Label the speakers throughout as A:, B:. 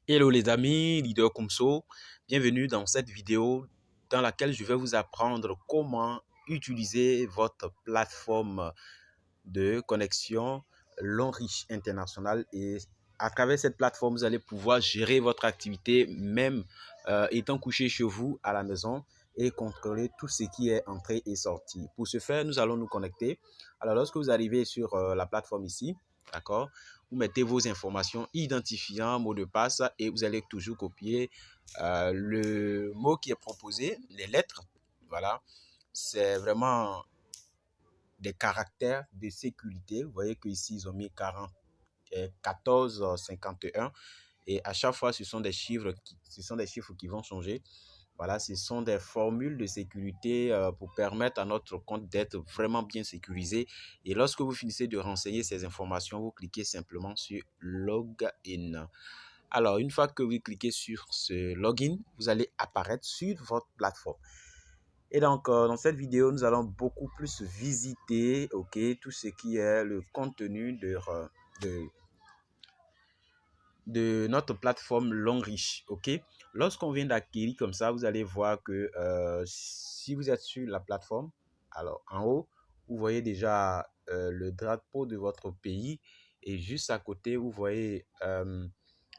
A: Hello les amis, leader Kumso, bienvenue dans cette vidéo dans laquelle je vais vous apprendre comment utiliser votre plateforme de connexion Longrich International et à travers cette plateforme, vous allez pouvoir gérer votre activité même étant couché chez vous à la maison et contrôler tout ce qui est entré et sorti. Pour ce faire, nous allons nous connecter. Alors, lorsque vous arrivez sur la plateforme ici, d'accord, vous mettez vos informations, identifiant, mot de passe et vous allez toujours copier le mot qui est proposé, les lettres. Voilà, c'est vraiment des caractères de sécurité. Vous voyez qu'ici, ils ont mis 1451 et à chaque fois, ce sont des chiffres qui vont changer. Voilà, ce sont des formules de sécurité pour permettre à notre compte d'être vraiment bien sécurisé. Et lorsque vous finissez de renseigner ces informations, vous cliquez simplement sur Login. Alors, une fois que vous cliquez sur ce Login, vous allez apparaître sur votre plateforme. Et donc, dans cette vidéo, nous allons beaucoup plus visiter tout ce qui est le contenu de notre plateforme Longrich. Lorsqu'on vient d'acquérir comme ça, vous allez voir que si vous êtes sur la plateforme, alors en haut, vous voyez déjà le drapeau de votre pays et juste à côté, vous voyez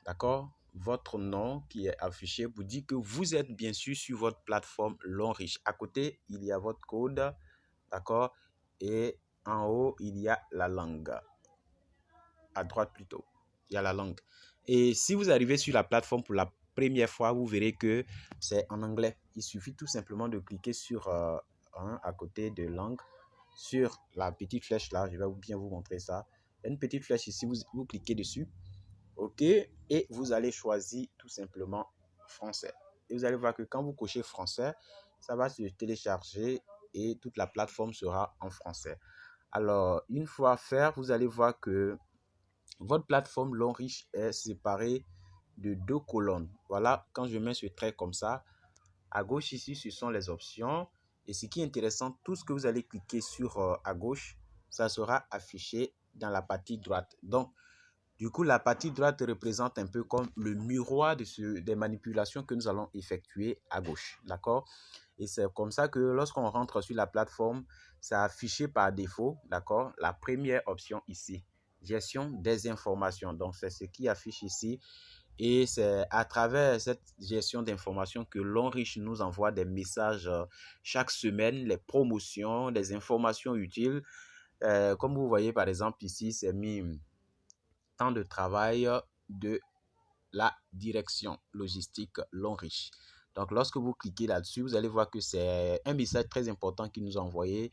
A: d'accord, votre nom qui est affiché vous dit que vous êtes bien sûr sur votre plateforme Longrich. À côté, il y a votre code, d'accord, et en haut, il y a la langue. À droite plutôt, il y a la langue. Et si vous arrivez sur la plateforme pour la première fois, vous verrez que c'est en anglais. Il suffit tout simplement de cliquer sur à côté de langue, sur la petite flèche là. Je vais bien vous montrer ça. Il y a une petite flèche ici, vous cliquez dessus. OK, et vous allez choisir tout simplement français. Et vous allez voir que quand vous cochez français, ça va se télécharger et toute la plateforme sera en français. Alors, une fois fait, vous allez voir que votre plateforme Longrich est séparée de deux colonnes. Voilà, quand je mets ce trait comme ça, à gauche ici, ce sont les options. Et ce qui est intéressant, tout ce que vous allez cliquer sur à gauche, ça sera affiché dans la partie droite. Donc, du coup, la partie droite représente un peu comme le miroir des manipulations que nous allons effectuer à gauche. D'accord? Et c'est comme ça que lorsqu'on rentre sur la plateforme, c'est affiché par défaut. D'accord? La première option ici, gestion des informations. Donc, c'est ce qui affiche ici. Et c'est à travers cette gestion d'informations que Longrich nous envoie des messages chaque semaine, les promotions, des informations utiles. Comme vous voyez, par exemple, ici, c'est mis temps de travail de la direction logistique Longrich. Donc, lorsque vous cliquez là-dessus, vous allez voir que c'est un message très important qui nous a envoyé,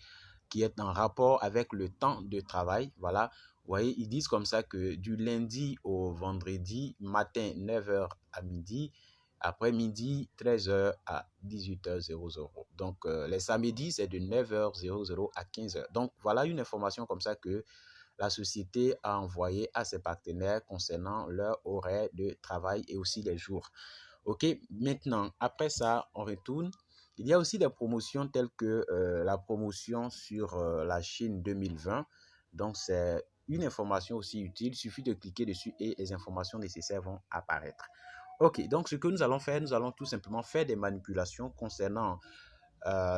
A: qui est en rapport avec le temps de travail. Voilà, vous voyez, ils disent comme ça que du lundi au vendredi, matin 9h à midi, après-midi 13h à 18h00. Donc, les samedis, c'est de 9h00 à 15h. Donc, voilà une information comme ça que la société a envoyé à ses partenaires concernant leur horaire de travail et aussi les jours. OK, maintenant, après ça, on retourne. Il y a aussi des promotions telles que la promotion sur la Chine 2020. Donc, c'est une information aussi utile. Il suffit de cliquer dessus et les informations nécessaires vont apparaître. OK, donc ce que nous allons faire, nous allons tout simplement faire des manipulations concernant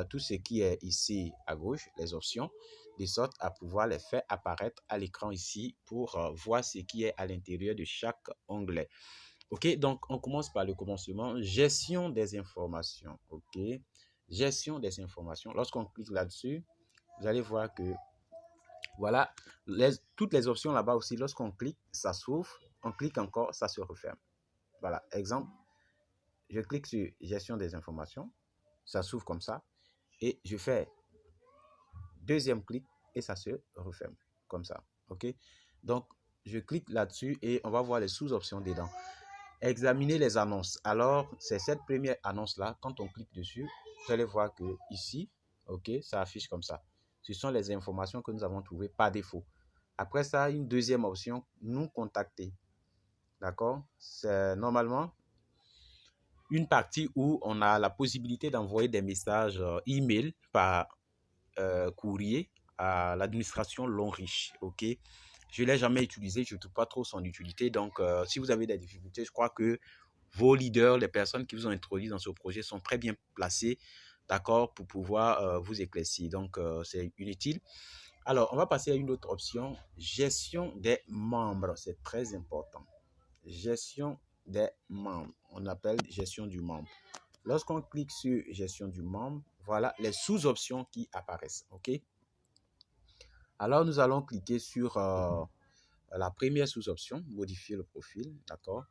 A: tout ce qui est ici à gauche, les options, de sorte à pouvoir les faire apparaître à l'écran ici pour voir ce qui est à l'intérieur de chaque onglet. OK, donc on commence par le commencement, gestion des informations. OK, gestion des informations. Lorsqu'on clique là-dessus, vous allez voir que voilà, toutes les options là-bas aussi, lorsqu'on clique, ça s'ouvre. On clique encore, ça se referme. Voilà, exemple, je clique sur gestion des informations, ça s'ouvre comme ça. Et je fais deuxième clic et ça se referme comme ça. OK? Donc, je clique là-dessus et on va voir les sous-options dedans. Examiner les annonces. Alors, c'est cette première annonce-là. Quand on clique dessus, vous allez voir que ici, OK, ça affiche comme ça. Ce sont les informations que nous avons trouvées par défaut. Après ça, une deuxième option, nous contacter. D'accord? C'est normalement une partie où on a la possibilité d'envoyer des messages par courrier à l'administration Longrich. OK, Je ne l'ai jamais utilisé, je ne trouve pas trop son utilité. Donc, si vous avez des difficultés, je crois que vos leaders, les personnes qui vous ont introduit dans ce projet sont très bien placées, d'accord, pour pouvoir vous éclaircir. Donc, c'est inutile. Alors, on va passer à une autre option, gestion des membres. C'est très important. Gestion des membres. On appelle gestion du membre. Lorsqu'on clique sur gestion du membre, voilà les sous-options qui apparaissent. OK? Alors, nous allons cliquer sur la première sous-option, modifier le profil. D'accord?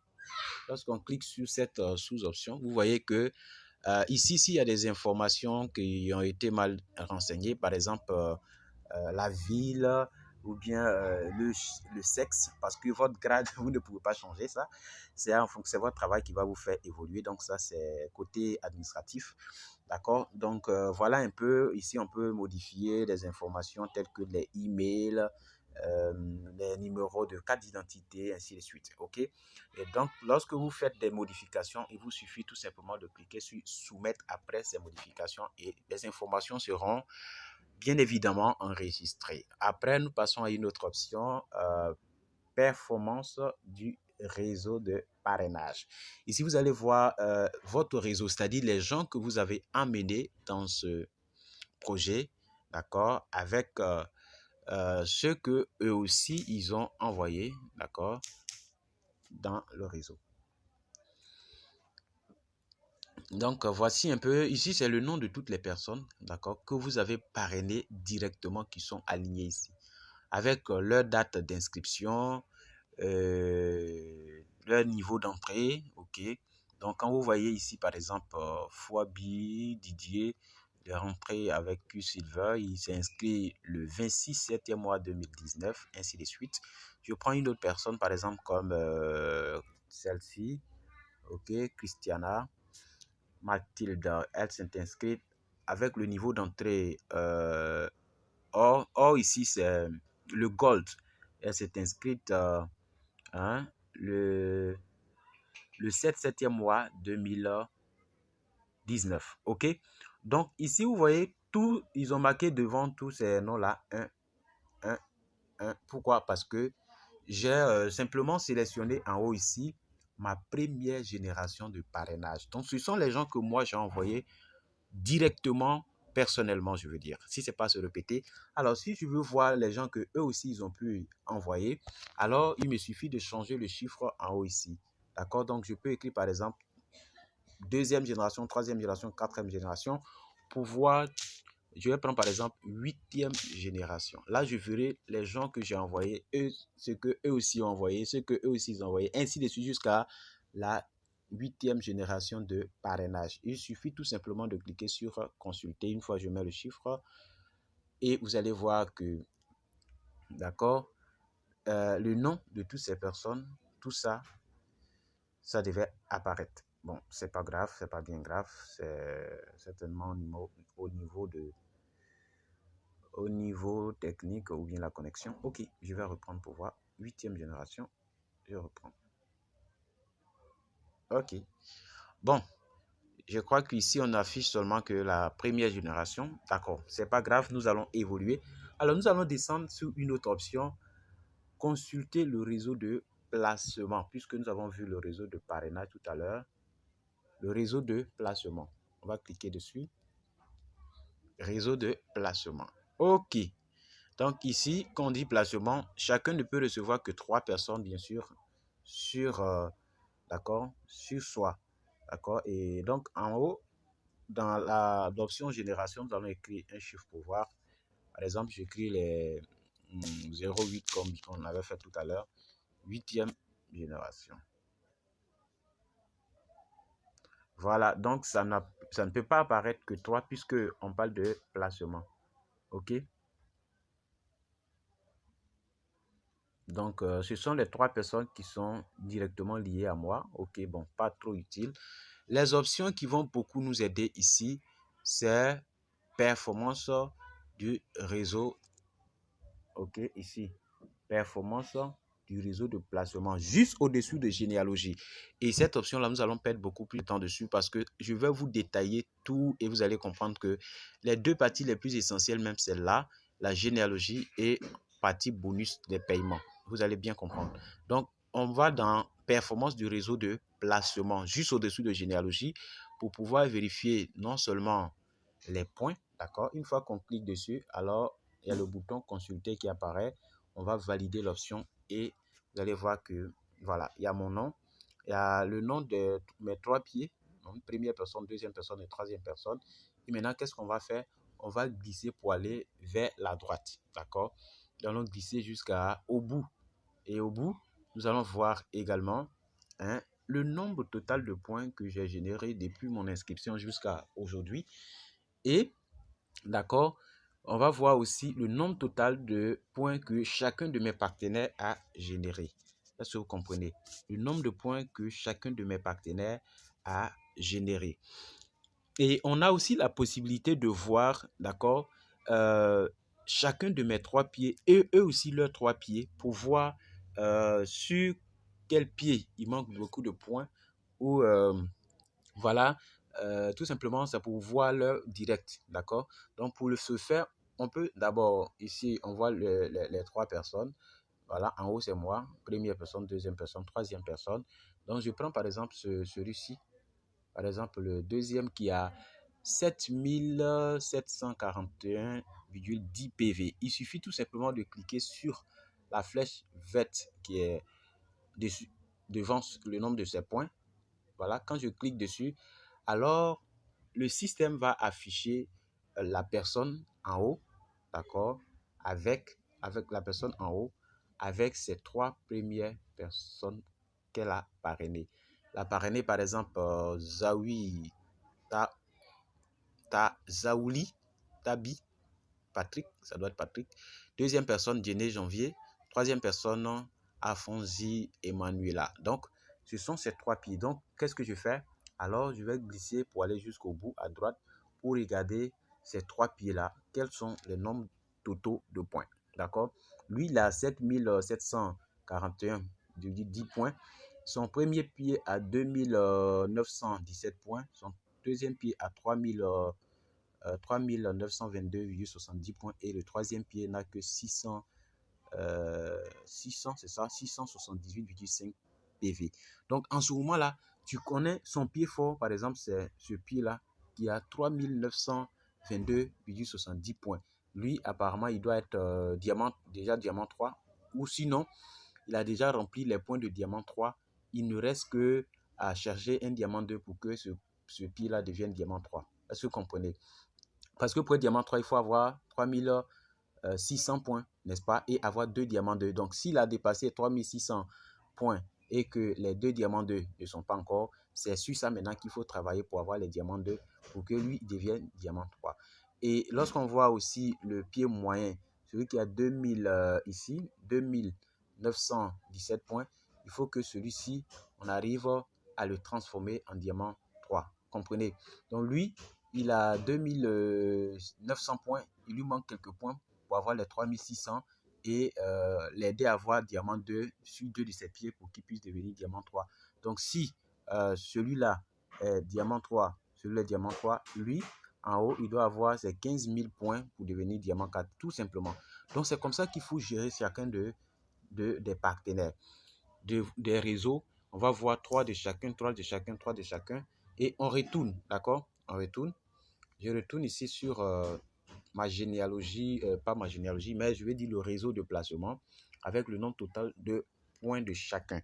A: Lorsqu'on clique sur cette sous-option, vous voyez que ici, s'il y a des informations qui ont été mal renseignées, par exemple, la ville ou bien le sexe, parce que votre grade, vous ne pouvez pas changer ça. C'est votre travail qui va vous faire évoluer. Donc, ça, c'est côté administratif. D'accord? Donc, voilà un peu. Ici, on peut modifier des informations telles que les emails, les numéros de carte d'identité, ainsi de suite. OK? Et donc, lorsque vous faites des modifications, il vous suffit tout simplement de cliquer sur soumettre après ces modifications et les informations seront bien évidemment enregistrées. Après, nous passons à une autre option, performance du réseau de parrainage. Ici, vous allez voir votre réseau, c'est-à-dire les gens que vous avez emmenés dans ce projet, d'accord, avec ce que eux aussi, ils ont envoyé, d'accord, dans le réseau. Donc, voici un peu, ici, c'est le nom de toutes les personnes, d'accord, que vous avez parrainées directement, qui sont alignées ici, avec leur date d'inscription, leur niveau d'entrée, ok. Donc, quand vous voyez ici, par exemple, Fouabi, Didier, il est rentré avec Q Silver, il s'est inscrit le 26 septembre mois 2019, ainsi de suite. Je prends une autre personne, par exemple, comme celle-ci, ok, Christiana, Mathilde, elle s'est inscrite avec le niveau d'entrée or ici c'est le gold. Elle s'est inscrite hein, le 7 septième mois 2019. OK? Donc ici vous voyez tout, ils ont marqué devant tous ces noms là 1, 1, 1. Pourquoi? Parce que j'ai simplement sélectionné en haut ici ma première génération de parrainage. Donc ce sont les gens que moi j'ai envoyés directement, personnellement, je veux dire, si c'est pas se répéter. Alors, si je veux voir les gens que eux aussi, ils ont pu envoyer, alors il me suffit de changer le chiffre en haut ici. D'accord? Donc, je peux écrire, par exemple, deuxième génération, troisième génération, quatrième génération, pour voir, je vais prendre, par exemple, huitième génération. Là, je verrai les gens que j'ai envoyés, eux, ce que eux aussi ont envoyé, ce que eux aussi ils ont envoyé, ainsi de suite jusqu'à la huitième génération de parrainage. Il suffit tout simplement de cliquer sur consulter une fois je mets le chiffre et vous allez voir que, d'accord, le nom de toutes ces personnes, tout ça, ça devait apparaître. Bon, c'est pas grave, c'est pas bien grave, c'est certainement au niveau technique ou bien la connexion. Ok, je vais reprendre pour voir. Huitième génération, je reprends. Ok, bon. Je crois qu'ici, on affiche seulement que la première génération. D'accord, c'est pas grave, nous allons évoluer. Alors, nous allons descendre sur une autre option, consulter le réseau de placement, puisque nous avons vu le réseau de parrainage tout à l'heure. Le réseau de placement. On va cliquer dessus. Réseau de placement. OK. Donc ici, quand on dit placement, chacun ne peut recevoir que 3 personnes, bien sûr, sur, d'accord, sur soi. D'accord. Et donc, en haut, dans l'option génération, nous allons écrire un chiffre pour voir. Par exemple, j'écris les 0,8 comme on avait fait tout à l'heure. Huitième génération. Voilà, donc ça ne peut pas apparaître que 3 puisque on parle de placement. OK? Donc, ce sont les 3 personnes qui sont directement liées à moi. OK, bon, pas trop utile. Les options qui vont beaucoup nous aider ici, c'est performance du réseau. OK, ici, performance du réseau de placement, juste au-dessus de généalogie. Et cette option-là, nous allons perdre beaucoup plus de temps dessus parce que je vais vous détailler tout et vous allez comprendre que les deux parties les plus essentielles, même celle-là, la généalogie et partie bonus des paiements. Vous allez bien comprendre. Donc, on va dans performance du réseau de placement, juste au-dessous de généalogie, pour pouvoir vérifier non seulement les points, d'accord? Une fois qu'on clique dessus, alors il y a le bouton consulter qui apparaît. On va valider l'option et vous allez voir que, voilà, il y a mon nom, il y a le nom de mes 3 pieds, donc première personne, deuxième personne et troisième personne. Et maintenant, qu'est-ce qu'on va faire? On va glisser pour aller vers la droite, d'accord? Nous allons glisser jusqu'au bout. Et au bout, nous allons voir également le nombre total de points que j'ai généré depuis mon inscription jusqu'à aujourd'hui. Et, d'accord, on va voir aussi le nombre total de points que chacun de mes partenaires a généré. Est-ce que vous comprenez? Le nombre de points que chacun de mes partenaires a généré. Et on a aussi la possibilité de voir, d'accord, chacun de mes 3 pieds et eux aussi leurs 3 pieds pour voir sur quel pied il manque beaucoup de points ou voilà, tout simplement c'est pour voir leur direct, d'accord. Donc pour ce faire, on peut d'abord ici on voit les 3 personnes. Voilà, en haut c'est moi, première personne, deuxième personne, troisième personne. Donc je prends par exemple celui-ci. Par exemple, le deuxième qui a 7741,10 PV. Il suffit tout simplement de cliquer sur la flèche verte qui est devant le nombre de ces points. Voilà, quand je clique dessus, alors le système va afficher la personne en haut, d'accord, avec la personne en haut, avec ses 3 premières personnes qu'elle a parrainées. La parrainée, par exemple, Zawi Zaouli Tabi, Patrick, ça doit être Patrick. Deuxième personne, Diené Janvier. Troisième personne, Afonzi Emmanuela. Donc, ce sont ces 3 pieds. Donc, qu'est-ce que je fais? Alors, je vais glisser pour aller jusqu'au bout, à droite, pour regarder ces 3 pieds-là. Quels sont les nombres totaux de points? D'accord? Lui, il a 7741,10 points. Son premier pied à 2917 points. Son deuxième pied à 3922,70 points. Et le troisième pied n'a que 600, c'est ça, 678,5 PV. Donc, en ce moment-là, tu connais son pied fort, par exemple, c'est ce pied-là qui a 3922,70 points. Lui, apparemment, il doit être déjà diamant 3. Ou sinon, il a déjà rempli les points de diamant 3. Il ne reste que à chercher un diamant 2 pour que ce pied-là devienne diamant 3. Est-ce que vous comprenez? Parce que pour être diamant 3, il faut avoir 3600 points, n'est-ce pas? Et avoir 2 diamants 2. Donc, s'il a dépassé 3600 points et que les 2 diamants 2 ne sont pas encore, c'est sur ça maintenant qu'il faut travailler pour avoir les diamants 2 pour que lui devienne diamant 3. Et lorsqu'on voit aussi le pied moyen, celui qui a 2000 ici, 2917 points, il faut que celui-ci, on arrive à le transformer en diamant 3. Comprenez? Donc lui, il a 2900 points, il lui manque quelques points pour avoir les 3600 et l'aider à avoir diamant 2 sur 2 de ses pieds pour qu'il puisse devenir diamant 3. Donc si celui-là est diamant 3, celui-là est diamant 3, lui, en haut, il doit avoir ses 15 000 points pour devenir diamant 4, tout simplement. Donc c'est comme ça qu'il faut gérer chacun des partenaires, des réseaux. On va voir 3 de chacun, 3 de chacun, 3 de chacun. Et on retourne, d'accord? On retourne. Je retourne ici sur ma généalogie, pas ma généalogie, mais je vais dire le réseau de placement avec le nombre total de points de chacun.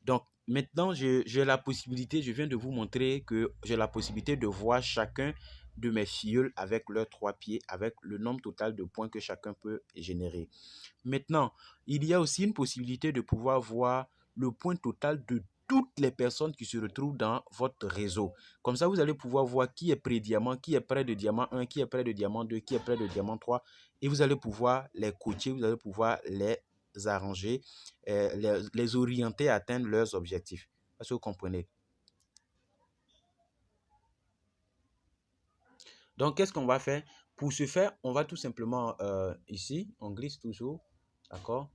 A: Donc, maintenant, j'ai la possibilité, je viens de vous montrer que j'ai la possibilité de voir chacun de mes filleuls avec leurs 3 pieds, avec le nombre total de points que chacun peut générer. Maintenant, il y a aussi une possibilité de pouvoir voir le point total de toutes les personnes qui se retrouvent dans votre réseau. Comme ça, vous allez pouvoir voir qui est pré-diamant, qui est près de diamant 1, qui est près de diamant 2, qui est près de diamant 3. Et vous allez pouvoir les coacher, vous allez pouvoir les arranger, les orienter à atteindre leurs objectifs. Est-ce que vous comprenez? Donc, qu'est-ce qu'on va faire? Pour ce faire, on va tout simplement ici, on glisse toujours, d'accord?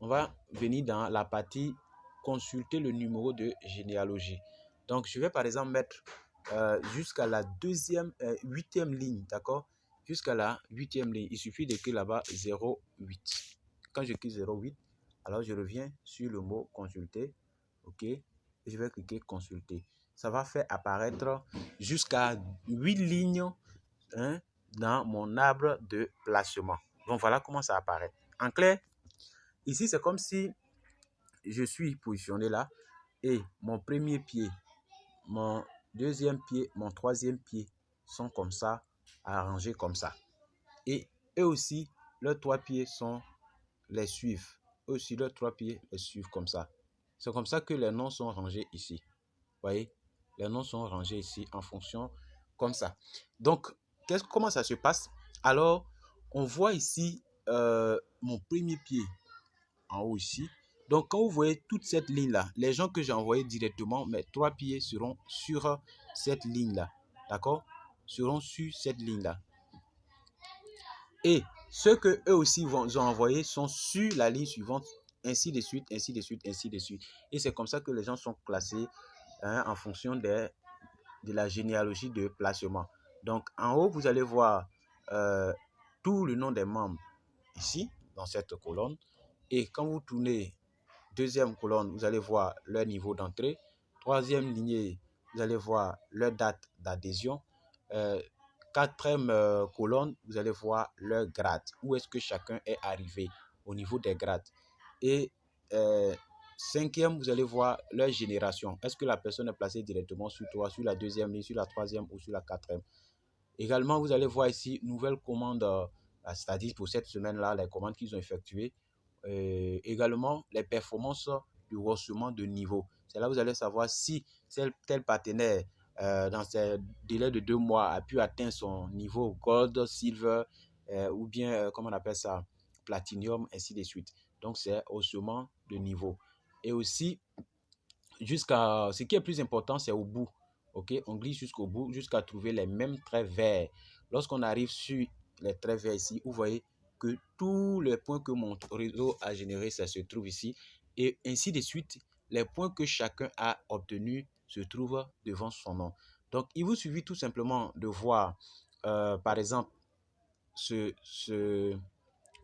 A: On va venir dans la partie consulter le numéro de généalogie. Donc, je vais par exemple mettre jusqu'à la huitième ligne, d'accord? Jusqu'à la 8e ligne. Il suffit d'écrire là-bas 08. Quand j'écris 08, Alors, je reviens sur le mot consulter. OK. Et je vais cliquer consulter. Ça va faire apparaître jusqu'à 8 lignes, hein, dans mon arbre de placement. Donc, voilà comment ça apparaît. En clair, ici, c'est comme si je suis positionné là et mon premier pied, mon deuxième pied, mon troisième pied sont comme ça, arrangés comme ça. Et eux aussi, leurs trois pieds les suivent. Eux aussi, leurs trois pieds les suivent comme ça. C'est comme ça que les noms sont rangés ici. Vous voyez, les noms sont rangés ici en fonction comme ça. Donc, comment ça se passe? Alors, on voit ici mon premier pied en haut ici. Donc, quand vous voyez toute cette ligne-là, les gens que j'ai envoyés directement, mes trois pieds seront sur cette ligne-là. D'accord? Seront sur cette ligne-là. Et ceux que eux aussi ont envoyés sont sur la ligne suivante, ainsi de suite, ainsi de suite, ainsi de suite. Et c'est comme ça que les gens sont classés, hein, en fonction de la généalogie de placement. Donc, en haut, vous allez voir tout le nom des membres ici, dans cette colonne. Et quand vous tournez deuxième colonne, vous allez voir leur niveau d'entrée. Troisième lignée, vous allez voir leur date d'adhésion. Quatrième colonne, vous allez voir leur grade. Où est-ce que chacun est arrivé au niveau des grades. Et cinquième, vous allez voir leur génération. Est-ce que la personne est placée directement sur toi, sur la deuxième ligne, sur la troisième ou sur la quatrième. Également, vous allez voir ici, nouvelle commande, c'est-à-dire pour cette semaine-là, les commandes qu'ils ont effectuées. Également, les performances du rehaussement de niveau. C'est là que vous allez savoir si tel partenaire, dans ces délais de 2 mois, a pu atteindre son niveau Gold, Silver, ou bien, comment on appelle ça, Platinum, ainsi de suite. Donc, c'est haussement de niveau. Et aussi, ce qui est plus important, c'est au bout. Ok, on glisse jusqu'au bout, jusqu'à trouver les mêmes traits verts. Lorsqu'on arrive sur les traits verts ici, vous voyez que tous les points que mon réseau a générés, ça se trouve ici. Et ainsi de suite, les points que chacun a obtenus se trouvent devant son nom. Donc, il vous suffit tout simplement de voir, par exemple, ce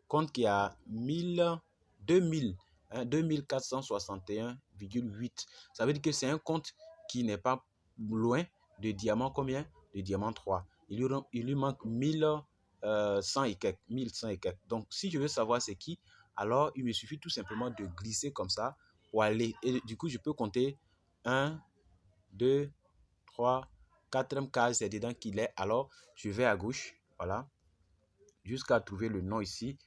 A: compte qui a 2000, 2461,8. Ça veut dire que c'est un compte qui n'est pas loin de diamant combien? De diamant 3. Il lui manque 1100 et quelques, 1100 et quelques. Donc, si je veux savoir c'est qui, alors il me suffit tout simplement de glisser comme ça pour aller. Et du coup, je peux compter 1, 2, 3, 4e case, c'est dedans qu'il est. Alors, je vais à gauche, voilà, jusqu'à trouver le nom ici.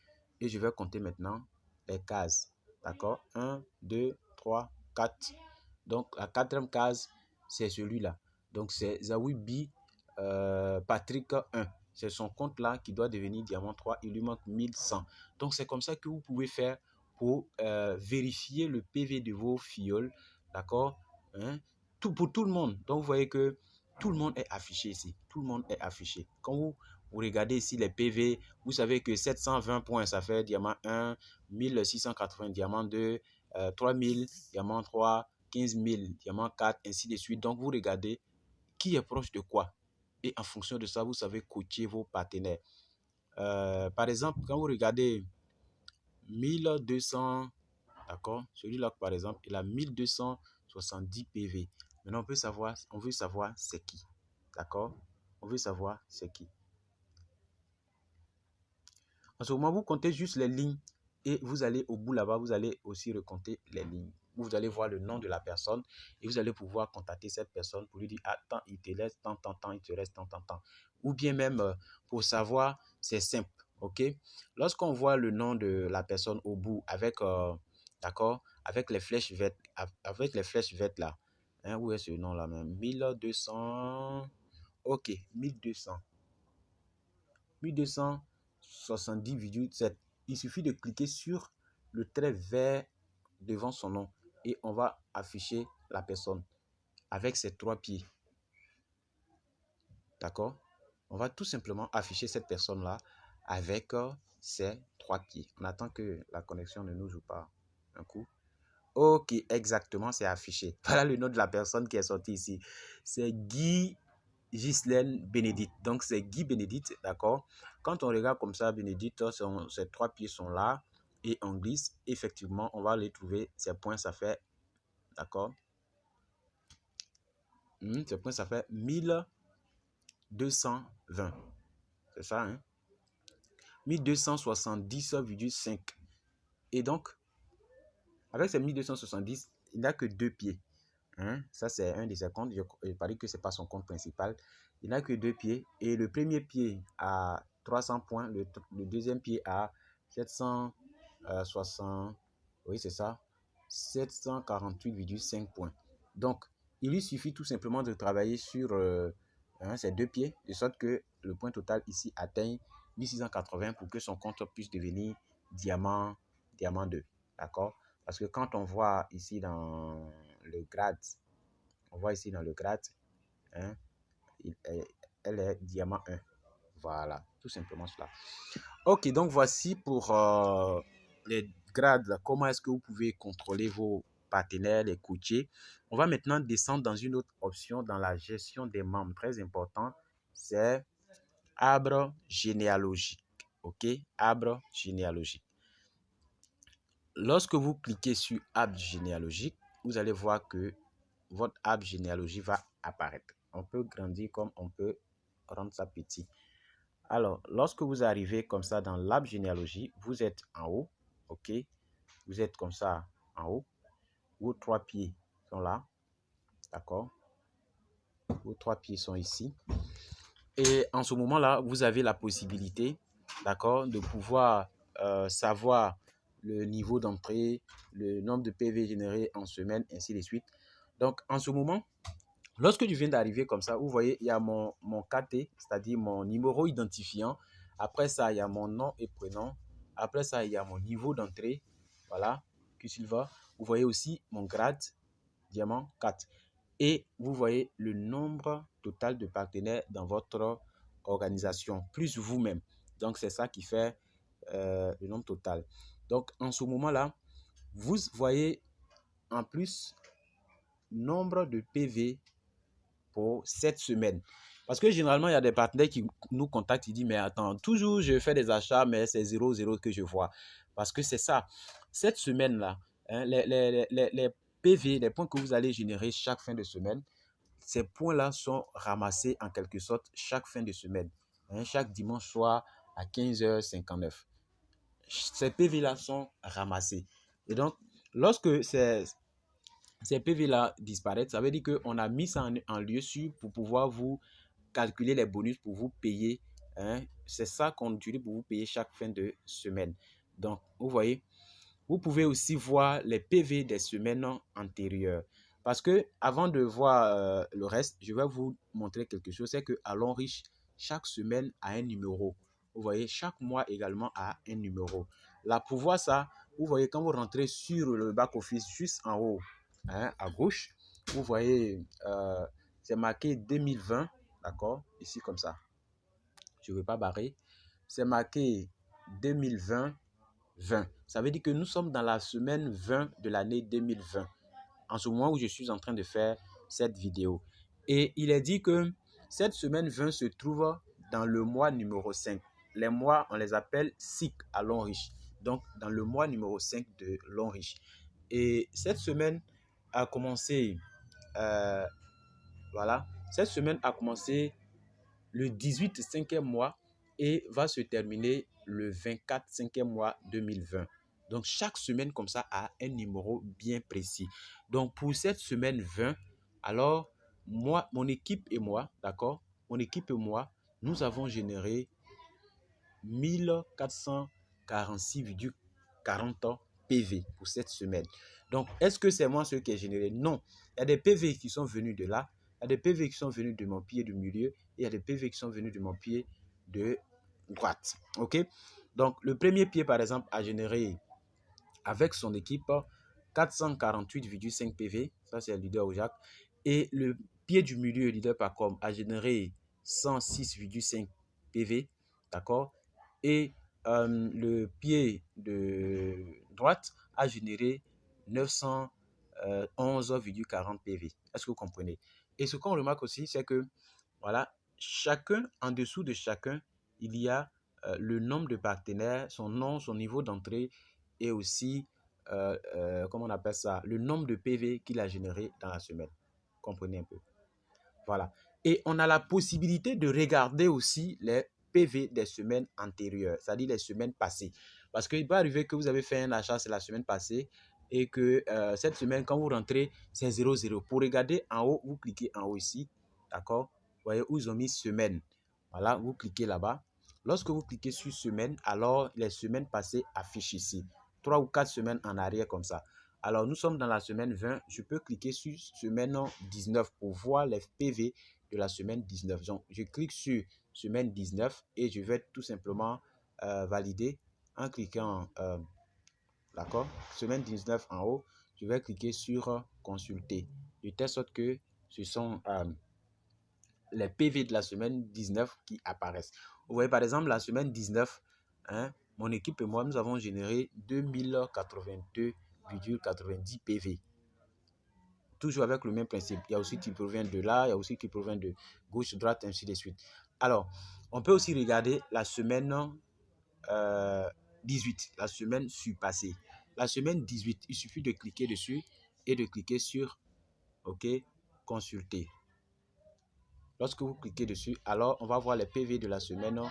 A: Et je vais compter maintenant les cases. D'accord? 1, 2, 3, 4. Donc, la quatrième case, c'est celui-là. Donc, c'est Zawibi Patrick 1. C'est son compte-là qui doit devenir diamant 3. Il lui manque 1100. Donc, c'est comme ça que vous pouvez faire pour vérifier le PV de vos filleuls. D'accord? Hein? Pour tout le monde. Donc, vous voyez que tout le monde est affiché ici. Tout le monde est affiché. Quand vous regardez ici les PV, vous savez que 720 points, ça fait diamant 1, 1680 diamant 2, 3000 diamant 3, 15 000 diamant 4, ainsi de suite. Donc, vous regardez qui est proche de quoi. Et en fonction de ça, vous savez coacher vos partenaires. Par exemple, quand vous regardez 1200, d'accord, celui-là, par exemple, il a 1270 PV. Maintenant, on veut savoir c'est qui. D'accord? On veut savoir c'est qui. En ce moment, vous comptez juste les lignes et vous allez au bout là-bas, vous allez aussi recompter les lignes. Vous allez voir le nom de la personne et vous allez pouvoir contacter cette personne pour lui dire, attends, il te laisse tant, il te reste tant. Ou bien même, pour savoir, c'est simple, ok? Lorsqu'on voit le nom de la personne au bout avec, d'accord, avec les flèches vertes là, hein, où est ce nom là même? 1200, ok, 1200. 1270,7. Il suffit de cliquer sur le trait vert devant son nom et on va afficher la personne avec ses trois pieds. D'accord? On va tout simplement afficher cette personne-là avec ses trois pieds. On attend que la connexion ne nous joue pas un coup. Ok, exactement, c'est affiché. Voilà le nom de la personne qui est sortie ici. C'est Guy Ghislaine Bénédicte. Donc, c'est Guy Bénédicte, d'accord? Quand on regarde comme ça, Bénédicte, ses trois pieds sont là. et on glisse, effectivement, on va les trouver. Ces points, ça fait, d'accord, ces points, ça fait 1220. C'est ça, hein? 1270,5. Et donc, avec ces 1270, il n'a que 2 pieds. Hein? Ça, c'est un de ses comptes. Je parie que ce n'est pas son compte principal. Il n'a que 2 pieds. Et le premier pied a 300 points. Le deuxième pied a 760. Oui, c'est ça. 748,5 points. Donc, il lui suffit tout simplement de travailler sur ces 2 pieds, de sorte que le point total ici atteigne 1680 pour que son compte puisse devenir diamant 2. D'accord? Parce que quand on voit ici dans le grade, hein, elle est diamant 1. Voilà, tout simplement cela. Ok, donc voici pour les grades, comment est-ce que vous pouvez contrôler vos partenaires, les coachés. On va maintenant descendre dans une autre option dans la gestion des membres. Très important, c'est arbre généalogique. Ok, arbre généalogique. Lorsque vous cliquez sur arbre généalogique, vous allez voir que votre arbre généalogique va apparaître. On peut grandir comme on peut rendre ça petit. Alors, lorsque vous arrivez comme ça dans l'arbre généalogie, vous êtes en haut, ok? Vous êtes comme ça en haut. Vos 3 pieds sont là, d'accord? Vos 3 pieds sont ici. Et en ce moment-là, vous avez la possibilité, d'accord, de pouvoir savoir le niveau d'entrée, le nombre de PV générés en semaine, ainsi de suite. Donc, en ce moment, lorsque je viens d'arriver comme ça, vous voyez, il y a mon KT, c'est-à-dire mon numéro identifiant. Après ça, il y a mon nom et prénom. Après ça, il y a mon niveau d'entrée. Voilà, Q-Silva. Vous voyez aussi mon grade, diamant 4. Et vous voyez le nombre total de partenaires dans votre organisation, plus vous-même. Donc, c'est ça qui fait le nombre total. Donc, en ce moment-là, vous voyez en plus nombre de PV pour cette semaine. Parce que généralement, il y a des partenaires qui nous contactent, ils disent, mais attends, toujours je fais des achats, mais c'est 0,0 que je vois. Parce que c'est ça. Cette semaine-là, hein, les PV, les points que vous allez générer chaque fin de semaine, ces points-là sont ramassés en quelque sorte chaque fin de semaine. Hein, chaque dimanche soir à 15h59. Ces PV-là sont ramassés. Et donc, lorsque ces PV-là disparaissent, ça veut dire qu'on a mis ça en lieu sûr pour pouvoir vous calculer les bonus pour vous payer. Hein. C'est ça qu'on utilise pour vous payer chaque fin de semaine. Donc, vous voyez, vous pouvez aussi voir les PV des semaines antérieures. Parce que avant de voir le reste, je vais vous montrer quelque chose. C'est que Allons Riche, chaque semaine a un numéro. Vous voyez, chaque mois également a un numéro. Là, pour voir ça, vous voyez, quand vous rentrez sur le back-office, juste en haut, hein, à gauche, vous voyez, c'est marqué 2020, d'accord, ici comme ça. Je ne veux pas barrer. C'est marqué 2020. 20. Ça veut dire que nous sommes dans la semaine 20 de l'année 2020, en ce moment où je suis en train de faire cette vidéo. Et il est dit que cette semaine 20 se trouve dans le mois numéro 5. Les mois, on les appelle cycle à Allons Riche. Donc, dans le mois numéro 5 de Allons Riche. Et cette semaine a commencé, voilà, cette semaine a commencé le 18 5e mois et va se terminer le 24 5e mois 2020. Donc, chaque semaine comme ça a un numéro bien précis. Donc, pour cette semaine 20, alors, moi, mon équipe et moi, d'accord, mon équipe et moi, nous avons généré 1446,40 PV pour cette semaine. Donc, est-ce que c'est moi ce qui ai généré? Non. Il y a des PV qui sont venus de là. Il y a des PV qui sont venus de mon pied du milieu. Et il y a des PV qui sont venus de mon pied de droite. OK? Donc, le premier pied, par exemple, a généré avec son équipe 448,5 PV. Ça, c'est le leader au Jacques. Et le pied du milieu, leader Pacom, a généré 106,5 PV. D'accord? Et le pied de droite a généré 911,40 PV. Est-ce que vous comprenez? Et ce qu'on remarque aussi, c'est que, voilà, chacun, en dessous de chacun, il y a le nombre de partenaires, son nom, son niveau d'entrée et aussi, comment on appelle ça, le nombre de PV qu'il a généré dans la semaine. Comprenez un peu. Voilà. Et on a la possibilité de regarder aussi les PV des semaines antérieures, c'est-à-dire les semaines passées. Parce qu'il peut arriver que vous avez fait un achat, c'est la semaine passée, et que cette semaine, quand vous rentrez, c'est 0,0. Pour regarder en haut, vous cliquez en haut ici, d'accord? Vous voyez où ils ont mis semaine. Voilà, vous cliquez là-bas. Lorsque vous cliquez sur semaine, alors les semaines passées affichent ici. 3 ou 4 semaines en arrière comme ça. Alors, nous sommes dans la semaine 20. Je peux cliquer sur semaine 19 pour voir les PV de la semaine 19. Donc, je clique sur semaine 19 et je vais tout simplement valider en cliquant, d'accord, semaine 19 en haut. Je vais cliquer sur consulter. De telle sorte que ce sont les PV de la semaine 19 qui apparaissent. Vous voyez, par exemple, la semaine 19, hein, mon équipe et moi, nous avons généré 2082,90 PV. Toujours avec le même principe. Il y a aussi qui provient de là, il y a aussi qui provient de gauche, droite, ainsi de suite. Alors, on peut aussi regarder la semaine 18, la semaine surpassée. La semaine 18, il suffit de cliquer dessus et de cliquer sur OK, consulter. Lorsque vous cliquez dessus, alors on va voir les PV de la semaine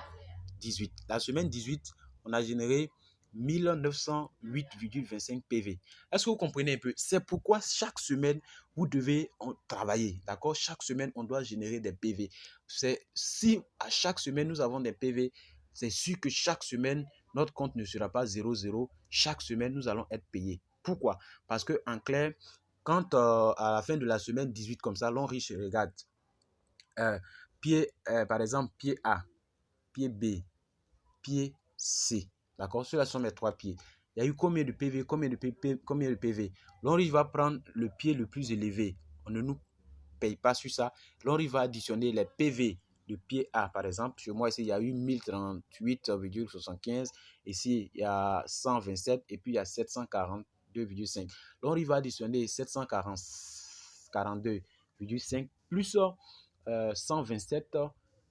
A: 18. La semaine 18, on a généré 1908,25 PV. Est-ce que vous comprenez un peu? C'est pourquoi chaque semaine, vous devez travailler. D'accord? Chaque semaine, on doit générer des PV. Si à chaque semaine, nous avons des PV, c'est sûr que chaque semaine, notre compte ne sera pas 0,0. Chaque semaine, nous allons être payés. Pourquoi? Parce que en clair, quand à la fin de la semaine 18 comme ça, l'on riche regarde par exemple, pied A, pied B, pied C. D'accord? Ceux-là sont mes 3 pieds. Il y a eu combien de PV, combien de PV? L'on va prendre le pied le plus élevé. On ne nous paye pas sur ça. L'on va additionner les PV de pied A, par exemple. Chez moi, ici, il y a eu 1038,75. Ici, il y a 127 et puis il y a 742,5. L'on va additionner 742,5 plus 127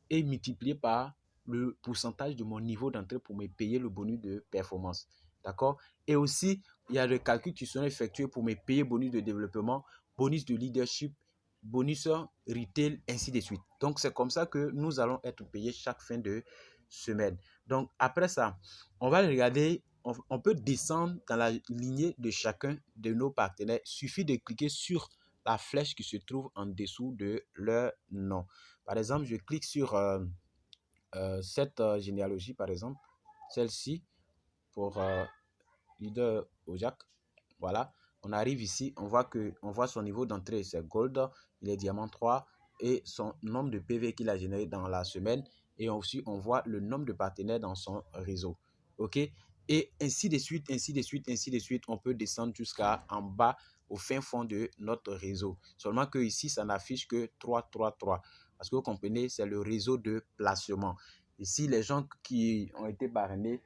A: et multiplié par le pourcentage de mon niveau d'entrée pour me payer le bonus de performance. D'accord? Et aussi, il y a le calcul qui sont effectués pour me payer bonus de développement, bonus de leadership, bonus retail, ainsi de suite. Donc, c'est comme ça que nous allons être payés chaque fin de semaine. Donc, après ça, on va regarder, on peut descendre dans la lignée de chacun de nos partenaires. Il suffit de cliquer sur la flèche qui se trouve en dessous de leur nom. Par exemple, je clique sur cette généalogie, par exemple, celle-ci, pour leader Ojak. Voilà, on arrive ici, on voit son niveau d'entrée, c'est Gold, il est Diamant 3 et son nombre de PV qu'il a généré dans la semaine. Et aussi, on voit le nombre de partenaires dans son réseau. OK? Et ainsi de suite, ainsi de suite, ainsi de suite. On peut descendre jusqu'à en bas, au fin fond de notre réseau. Seulement que ici, ça n'affiche que 333. Parce que vous comprenez, c'est le réseau de placement. Ici, les gens qui ont été parrainés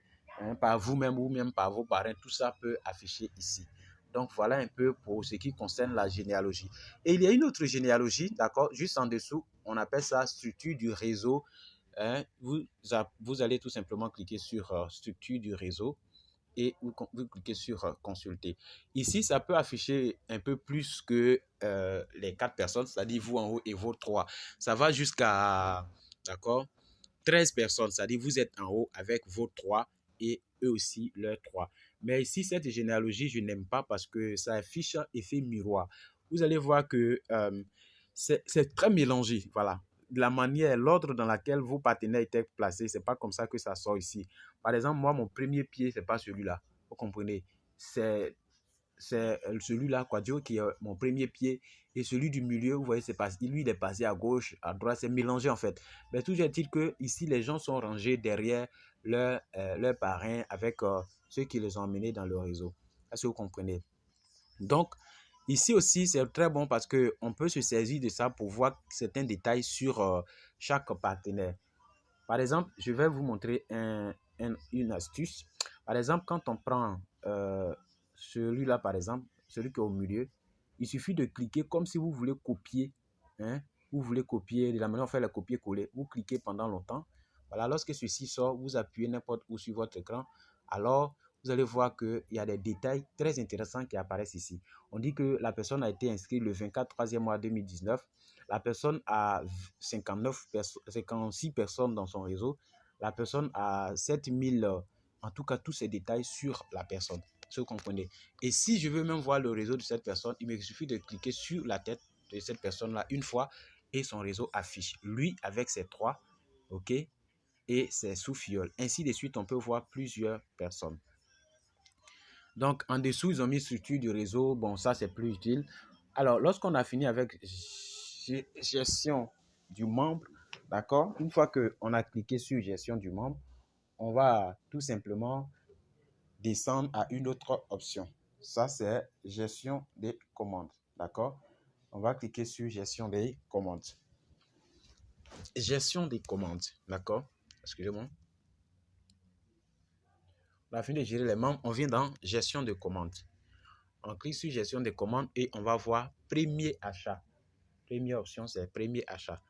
A: par vous-même ou même par vos parrains, tout ça peut afficher ici. Donc, voilà un peu pour ce qui concerne la généalogie. Et il y a une autre généalogie, d'accord, juste en dessous, on appelle ça structure du réseau. Vous allez tout simplement cliquer sur structure du réseau et vous cliquez sur consulter. Ici, ça peut afficher un peu plus que les 4 personnes, c'est-à-dire vous en haut et vos 3. Ça va jusqu'à, d'accord, 13 personnes, c'est-à-dire vous êtes en haut avec vos 3 et eux aussi leurs 3. Mais ici, cette généalogie, je n'aime pas parce que ça affiche effet miroir. Vous allez voir que c'est très mélangé, voilà. La manière, l'ordre dans laquelle vos partenaires étaient placés, c'est pas comme ça que ça sort ici. Par exemple, moi, mon premier pied, c'est pas celui-là. Vous comprenez? C'est celui-là, Quadio, qui est mon premier pied. Et celui du milieu, vous voyez, lui, il est passé à gauche, à droite, c'est mélangé en fait. Mais toujours est-il que ici, les gens sont rangés derrière leur parrain avec ceux qui les ont emmenés dans le réseau. Est-ce que vous comprenez? Donc, ici aussi, c'est très bon parce qu'on peut se saisir de ça pour voir certains détails sur chaque partenaire. Par exemple, je vais vous montrer une astuce. Par exemple, quand on prend celui-là, par exemple, celui qui est au milieu, il suffit de cliquer comme si vous voulez copier. Hein, vous voulez copier, de la manière dont on fait le copier-coller. Vous cliquez pendant longtemps. Voilà, lorsque ceci sort, vous appuyez n'importe où sur votre écran. Alors, vous allez voir qu'il y a des détails très intéressants qui apparaissent ici. On dit que la personne a été inscrite le 24 3e mois 2019. La personne a 56 personnes dans son réseau. La personne a 7000, en tout cas tous ces détails sur la personne. Si vous comprenez. Et si je veux même voir le réseau de cette personne, il me suffit de cliquer sur la tête de cette personne-là une fois et son réseau affiche. Lui avec ses 3, ok, et ses sous-fioles. Ainsi de suite, on peut voir plusieurs personnes. Donc, en dessous, ils ont mis structure du réseau. Bon, ça, c'est plus utile. Alors, lorsqu'on a fini avec gestion du membre, d'accord, une fois qu'on a cliqué sur gestion du membre, on va tout simplement descendre à une autre option. Ça, c'est gestion des commandes, d'accord. On va cliquer sur gestion des commandes. Gestion des commandes, d'accord. Excusez-moi. On a fini de gérer les membres. On vient dans gestion de commandes. On clique sur gestion des commandes et on va voir premier achat. Première option, c'est premier achat.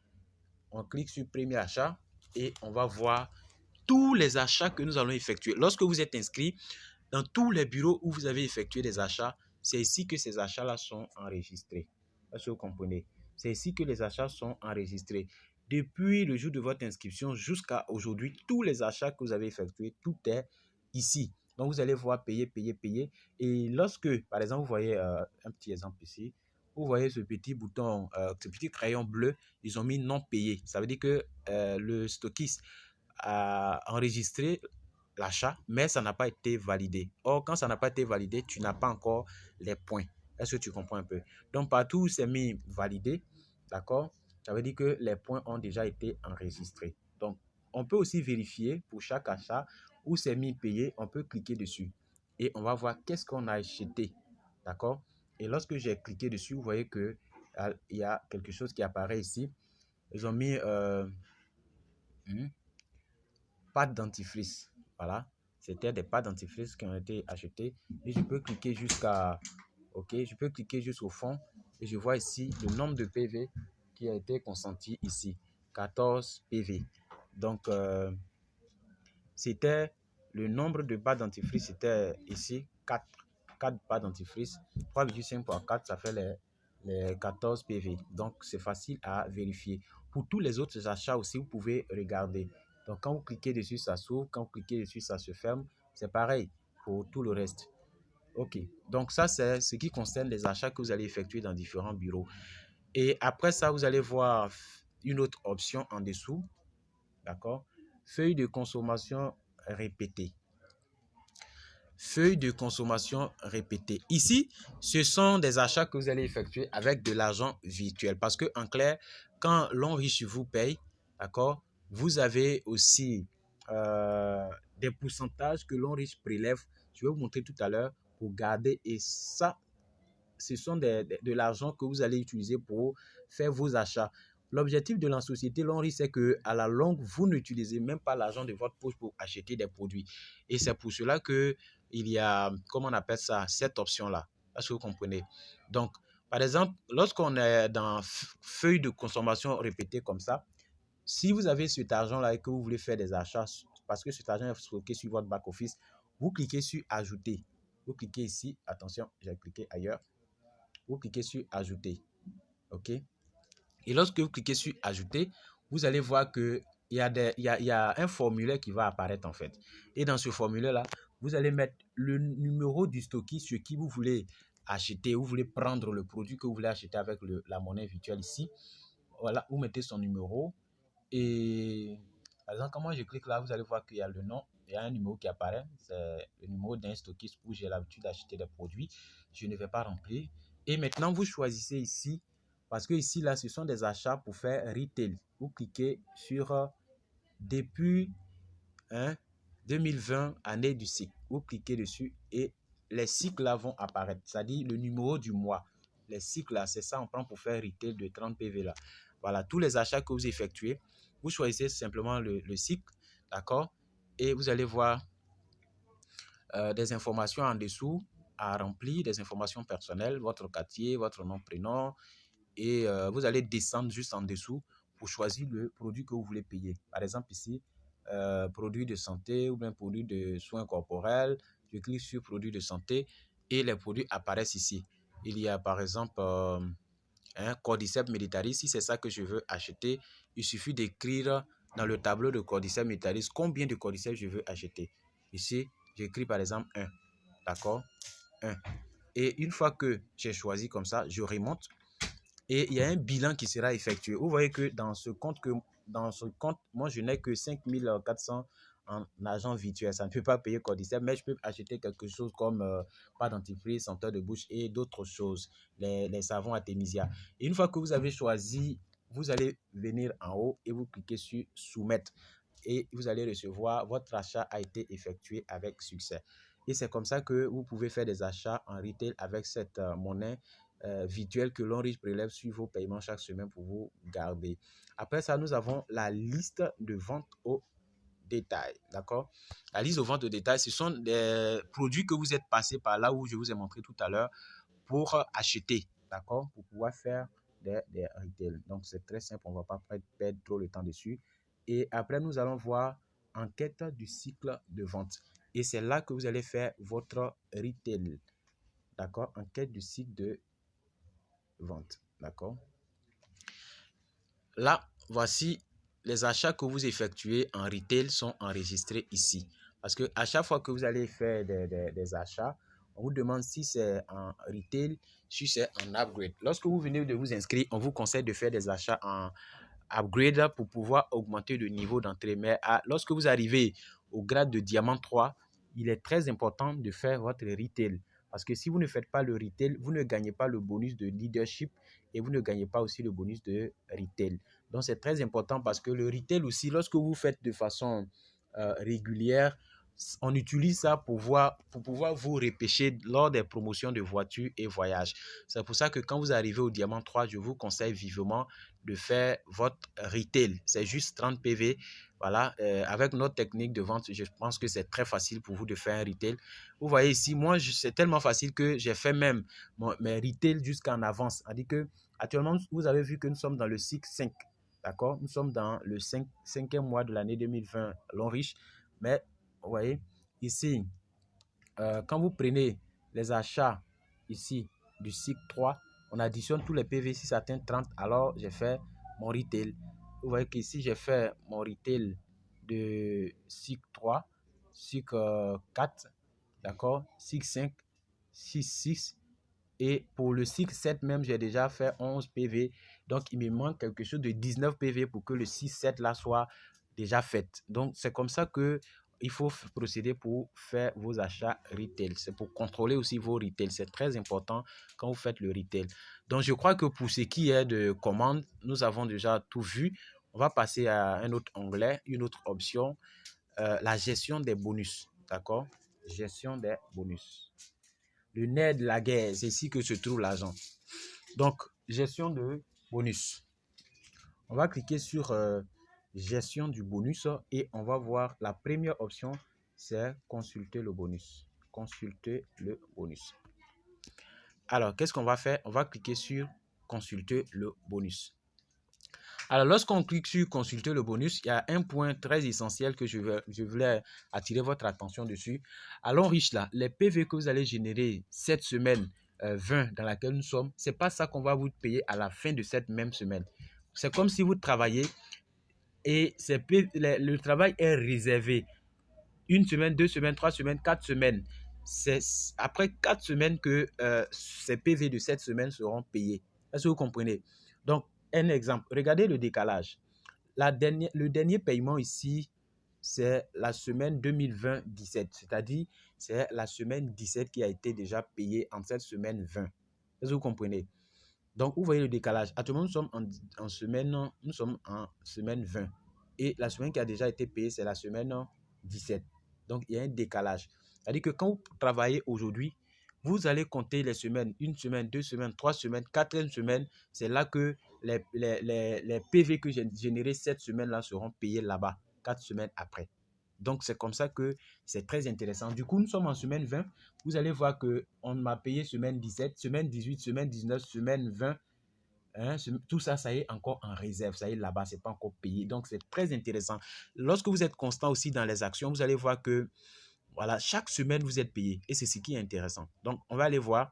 A: On clique sur premier achat et on va voir tous les achats que nous allons effectuer. Lorsque vous êtes inscrit dans tous les bureaux où vous avez effectué des achats, c'est ici que ces achats-là sont enregistrés. Est-ce que vous comprenez? C'est ici que les achats sont enregistrés. Depuis le jour de votre inscription jusqu'à aujourd'hui, tous les achats que vous avez effectués, tout est ici. Donc, vous allez voir payer, payer, payer. Et lorsque, par exemple, vous voyez un petit exemple ici, vous voyez ce petit bouton, ce petit crayon bleu, ils ont mis non payé. Ça veut dire que le stockiste a enregistré l'achat, mais ça n'a pas été validé. Or, quand ça n'a pas été validé, tu n'as pas encore les points. Est-ce que tu comprends un peu? Donc, partout où c'est mis validé, d'accord, ça veut dire que les points ont déjà été enregistrés. Donc, on peut aussi vérifier pour chaque achat où c'est mis payé, on peut cliquer dessus et on va voir qu'est-ce qu'on a acheté, d'accord? Et lorsque j'ai cliqué dessus, vous voyez que il y a quelque chose qui apparaît ici. Ils ont mis pâte dentifrice. Voilà, c'était des pâtes dentifrice qui ont été achetées. Et je peux cliquer jusqu'à, ok, je peux cliquer jusqu'au fond et je vois ici le nombre de PV qui a été consenti ici, 14 PV. Donc, c'était le nombre de pâtes dentifrice, c'était ici 4 pâtes dentifrice. 3,5 par 4, ça fait les 14 PV. Donc, c'est facile à vérifier. Pour tous les autres achats aussi, vous pouvez regarder. Donc, quand vous cliquez dessus, ça s'ouvre. Quand vous cliquez dessus, ça se ferme. C'est pareil pour tout le reste. OK. Donc, ça, c'est ce qui concerne les achats que vous allez effectuer dans différents bureaux. Et après ça, vous allez voir une autre option en dessous. D'accord? Feuille de consommation répétée. Feuille de consommation répétée. Ici, ce sont des achats que vous allez effectuer avec de l'argent virtuel. Parce que, en clair, quand l'Onriche vous paye, d'accord, vous avez aussi des pourcentages que l'Onriche prélève. Je vais vous montrer tout à l'heure pour garder. Et ça, ce sont de l'argent que vous allez utiliser pour faire vos achats. L'objectif de la société Lonri, c'est qu'à la longue, vous n'utilisez même pas l'argent de votre poche pour acheter des produits. Et c'est pour cela qu'il y a, comment on appelle ça, cette option-là. Est-ce que vous comprenez? Donc, par exemple, lorsqu'on est dans feuille de consommation répétée comme ça, si vous avez cet argent-là et que vous voulez faire des achats, parce que cet argent est stocké sur votre back-office, vous cliquez sur « Ajouter ». Vous cliquez ici, attention, j'ai cliqué ailleurs. Vous cliquez sur « Ajouter ». OK? Et lorsque vous cliquez sur « Ajouter », vous allez voir qu'il y a un formulaire qui va apparaître en fait. Et dans ce formulaire-là, vous allez mettre le numéro du stockiste sur qui vous voulez acheter, vous voulez prendre le produit que vous voulez acheter avec la monnaie virtuelle ici. Voilà, vous mettez son numéro. Et par exemple, quand moi je clique là, vous allez voir qu'il y a le nom, il y a un numéro qui apparaît. C'est le numéro d'un stockiste où j'ai l'habitude d'acheter des produits. Je ne vais pas remplir. Et maintenant, vous choisissez ici, parce que ici, là, ce sont des achats pour faire retail. Vous cliquez sur depuis 2020, année du cycle. Vous cliquez dessus et les cycles là vont apparaître. C'est-à-dire le numéro du mois. Les cycles là, c'est ça, on prend pour faire retail de 30 PV là. Voilà, tous les achats que vous effectuez, vous choisissez simplement le cycle, d'accord? Et vous allez voir des informations en dessous à remplir, des informations personnelles, votre quartier, votre nom, prénom, et vous allez descendre juste en dessous pour choisir le produit que vous voulez payer. Par exemple ici, produit de santé ou bien produit de soins corporels, Je clique sur produits de santé et les produits apparaissent ici. Il y a par exemple Cordyceps militaris. Si c'est ça que je veux acheter, il suffit d'écrire dans le tableau de Cordyceps militaris combien de Cordyceps je veux acheter. Ici, j'écris par exemple 1. D'accord? 1. Et une fois que j'ai choisi comme ça, je remonte et il y a un bilan qui sera effectué. Vous voyez que dans ce compte, moi, je n'ai que 5400 en argent virtuel. Ça ne peut pas payer Cordyceps, mais je peux acheter quelque chose comme pâte dentifrice, senteur de bouche et d'autres choses, les savons Artemisia. Et une fois que vous avez choisi, vous allez venir en haut et vous cliquez sur soumettre. Et vous allez recevoir, votre achat a été effectué avec succès. Et c'est comme ça que vous pouvez faire des achats en retail avec cette monnaie virtuelle que l'Onrich prélève sur vos paiements chaque semaine pour vous garder. Après ça, nous avons la liste de vente au détail. D'accord? La liste de vente au détail, ce sont des produits que vous êtes passés par là où je vous ai montré tout à l'heure pour acheter. D'accord? Pour pouvoir faire des retail. Donc, c'est très simple. On ne va pas perdre trop le temps dessus. Et après, nous allons voir enquête du cycle de vente. Et c'est là que vous allez faire votre retail. D'accord? Enquête du cycle de vente. D'accord? Là, voici les achats que vous effectuez en retail sont enregistrés ici. Parce que à chaque fois que vous allez faire des achats, on vous demande si c'est en retail, si c'est en upgrade. Lorsque vous venez de vous inscrire, on vous conseille de faire des achats en upgrade pour pouvoir augmenter le niveau d'entrée. Mais lorsque vous arrivez au grade de diamant 3, il est très important de faire votre retail. Parce que si vous ne faites pas le retail, vous ne gagnez pas le bonus de leadership et vous ne gagnez pas aussi le bonus de retail. Donc, c'est très important parce que le retail aussi, lorsque vous faites de façon régulière, on utilise ça pour pouvoir vous repêcher lors des promotions de voitures et voyages. C'est pour ça que quand vous arrivez au Diamant 3, je vous conseille vivement de faire votre retail. C'est juste 30 PV. Voilà, avec notre technique de vente, je pense que c'est très facile pour vous de faire un retail. Vous voyez ici, moi, c'est tellement facile que j'ai fait même mes retail jusqu'en avance. C'est-à-dire que actuellement, vous avez vu que nous sommes dans le cycle 5. D'accord? Nous sommes dans le 5e mois de l'année 2020, l'Onrich. Mais, vous voyez, ici, quand vous prenez les achats ici du cycle 3, on additionne tous les PV. Si ça atteint 30, alors j'ai fait mon retail. Vous voyez qu'ici, j'ai fait mon retail de cycle 3, cycle 4, d'accord, cycle 5, 6. Et pour le cycle 7 même, j'ai déjà fait 11 PV. Donc, il me manque quelque chose de 19 PV pour que le 6-7 là soit déjà fait. Donc, c'est comme ça que il faut procéder pour faire vos achats retail. C'est pour contrôler aussi vos retail. C'est très important quand vous faites le retail. Donc, je crois que pour ce qui est de commandes, nous avons déjà tout vu. On va passer à un autre onglet, une autre option, la gestion des bonus. D'accord? Gestion des bonus. Le nerf de la guerre, c'est ici que se trouve l'argent. Donc, gestion de bonus. On va cliquer sur gestion du bonus et on va voir la première option, c'est consulter le bonus. Consulter le bonus. Alors, qu'est-ce qu'on va faire? On va cliquer sur consulter le bonus. Alors, lorsqu'on clique sur consulter le bonus, il y a un point très essentiel que je voulais attirer votre attention dessus. À l'Onrich, là, les PV que vous allez générer cette semaine 20 dans laquelle nous sommes, ce n'est pas ça qu'on va vous payer à la fin de cette même semaine. C'est comme si vous travaillez et le travail est réservé. 1 semaine, 2 semaines, 3 semaines, 4 semaines. C'est après 4 semaines que ces PV de cette semaine seront payés. Est-ce que vous comprenez? Donc, un exemple. Regardez le décalage. Le dernier paiement ici, c'est la semaine 2020-17. C'est-à-dire, c'est la semaine 17 qui a été déjà payée en cette semaine 20. Est-ce que vous comprenez? Donc, vous voyez le décalage. Actuellement, nous sommes en semaine 20. Et la semaine qui a déjà été payée, c'est la semaine 17. Donc, il y a un décalage. C'est-à-dire que quand vous travaillez aujourd'hui, vous allez compter les semaines, 1 semaine, 2 semaines, 3 semaines, 4e semaine. C'est là que les PV que j'ai générés cette semaine-là seront payés là-bas, 4 semaines après. Donc, c'est comme ça que c'est très intéressant. Du coup, nous sommes en semaine 20. Vous allez voir qu'on m'a payé semaine 17, semaine 18, semaine 19, semaine 20. Hein, tout ça, ça y est encore en réserve. Ça y est là-bas, ce n'est pas encore payé. Donc, c'est très intéressant. Lorsque vous êtes constant aussi dans les actions, vous allez voir que Voilà, chaque semaine, vous êtes payé. Et c'est ce qui est intéressant. Donc, on va aller voir,